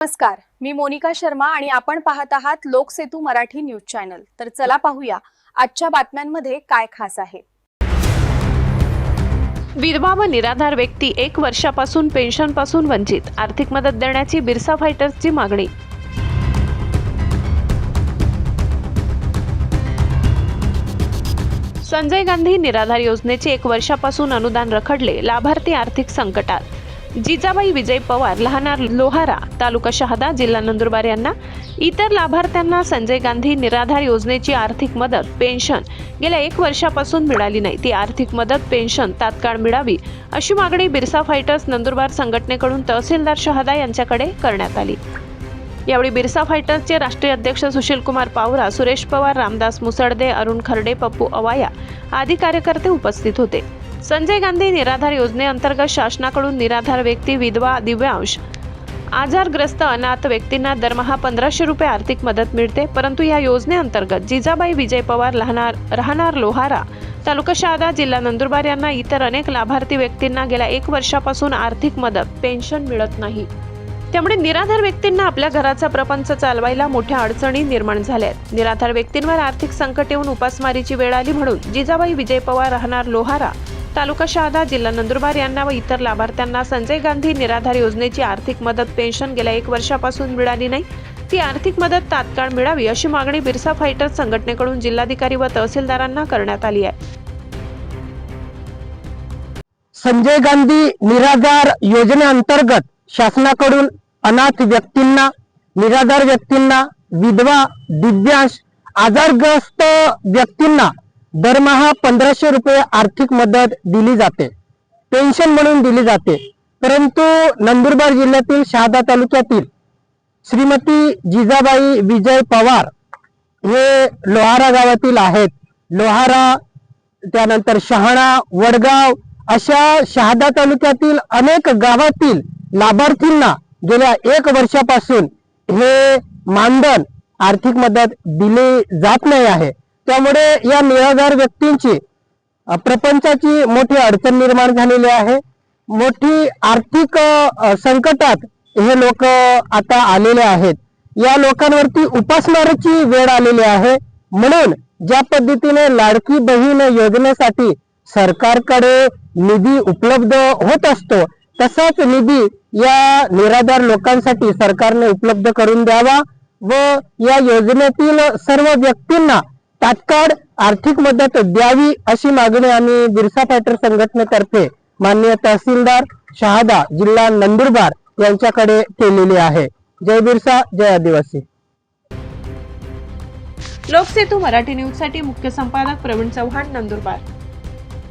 नमस्कार, मी मोनिका शर्मा आणि आपण पाहत आहात लोकसेतू मराठी न्यूज चॅनल। तर चला पाहूया आजच्या बातम्यांमध्ये काय खास आहे। विधवा व निराधार व्यक्ती 1 वर्षापासून पेन्शनपासून वंचित, आर्थिक मदत देण्याची बिरसा फायटर्सची मागणी। संजय गांधी निराधार योजनेचे 1 वर्षापासून अनुदान रखडले, लाभार्थी आर्थिक संकटात। जिजाबाई विजय पवार, लहानार लोहारा, तालुका शहादा, जिल्हा नंदुरबार यांना इतर लाभार्थ्यांना संजय गांधी निराधार योजनेची आर्थिक मदत पेन्शन गेल्या 1 वर्षापासून मिळाली नाही। ती आर्थिक मदत पेन्शन तात्काळ मिळावी अशी मागणी बिरसा फायटर्स नंदुरबार संघटनेकडून तहसीलदार शहादा यांच्याकडे करण्यात आली। यावेळी बिरसा फायटर्सचे राष्ट्रीय अध्यक्ष सुशील कुमार पावरा, सुरेश पवार, रामदास मुसळदे, अरुण खर्डे, पप्पू अवाया आदी कार्यकर्ते उपस्थित होते। संजय गांधी निराधार योजनेअंतर्गत शासनाकडून निराधार व्यक्ती, विधवा, दिव्यांश, आजारग्रस्त, अनाथ व्यक्तींना दरमहा 1500 रुपये आर्थिक मदत मिळते। परंतु या योजनेअंतर्गत जिजाबाई विजय पवार, राहणार लोहारा, तालुका शहादा, जिल्हा नंदुरबार यांना इतर अनेक लाभार्थी व्यक्तींना गेल्या 1 वर्षापासून आर्थिक मदत पेन्शन मिळत नाही। त्यामुळे निराधार व्यक्तींना आपल्या घराचा प्रपंच चालवायला मोठ्या अडचणी निर्माण झाल्या आहेत। निराधार व्यक्तींवर आर्थिक संकट येऊन उपासमारीची वेळ आली, म्हणून जिजाबाई विजय पवार, राहणार लोहारा, तालुका शहादा, जिल्हा नंदुरबार यांना व इतर लाभार्थ्यांना संजय गांधी निराधार योजनेची आर्थिक मदत पेन्शन गेल्या 1 वर्षापासून मिळाली नाही। ती आर्थिक मदत तात्काळ मिळावी अशी मागणी बिरसा फायटर्स संघटनेकडून जिल्हाधिकारी व तहसीलदारांना करण्यात आली आहे। संजय गांधी निराधार योजनेअंतर्गत शासनाकडून अनाथ व्यक्तींना, निराधार व्यक्तींना, विधवा, दिव्यांश, आजारग्रस्त व्यक्तींना दरमहा 1500 रुपये आर्थिक मदत दिली जाते, पेन्शन म्हणून दिली जाते। परंतु नंदुरबार जिल्ह्यातील शहादा तालुक्यातील श्रीमती जिजाबाई विजय पवार हे लोहारा गावातील आहेत। लोहारा, त्यानंतर शहाणा, वडगाव अशा शहादा तालुक्यातील अनेक गावातील लाभार्थींना गेल्या 1 वर्षापासून हे मानधन आर्थिक मदत दिली जात नाही आहे। त्यामुळे या निराधार व्यक्तींची प्रपंचाची मोठी अडचण निर्माण झालेली आहे। मोठी आर्थिक संकटात हे लोक आता आलेले आहेत। या लोकांवरती उपासमारीची वेळ आलेली आहे। म्हणून ज्या पद्धतीने लाडकी बहीण योजनेसाठी सरकारकडे निधी उपलब्ध होत असतो, तसाच निधी या निराधार लोकांसाठी सरकारने उपलब्ध करून द्यावा व या योजनेतील सर्व व्यक्तींना तात्काळ आर्थिक मदत द्यावी अशी मागणी आम्ही बिरसा फायटर संघटनेतर्फे माननीय तहसीलदार शहादा, जिल्हा नंदुरबार यांच्याकडे केलेली आहे। जय बिरसा, जय आदिवासी। लोकसेतू मराठी न्यूज साठी मुख्य संपादक प्रवीण चव्हाण, नंदुरबार।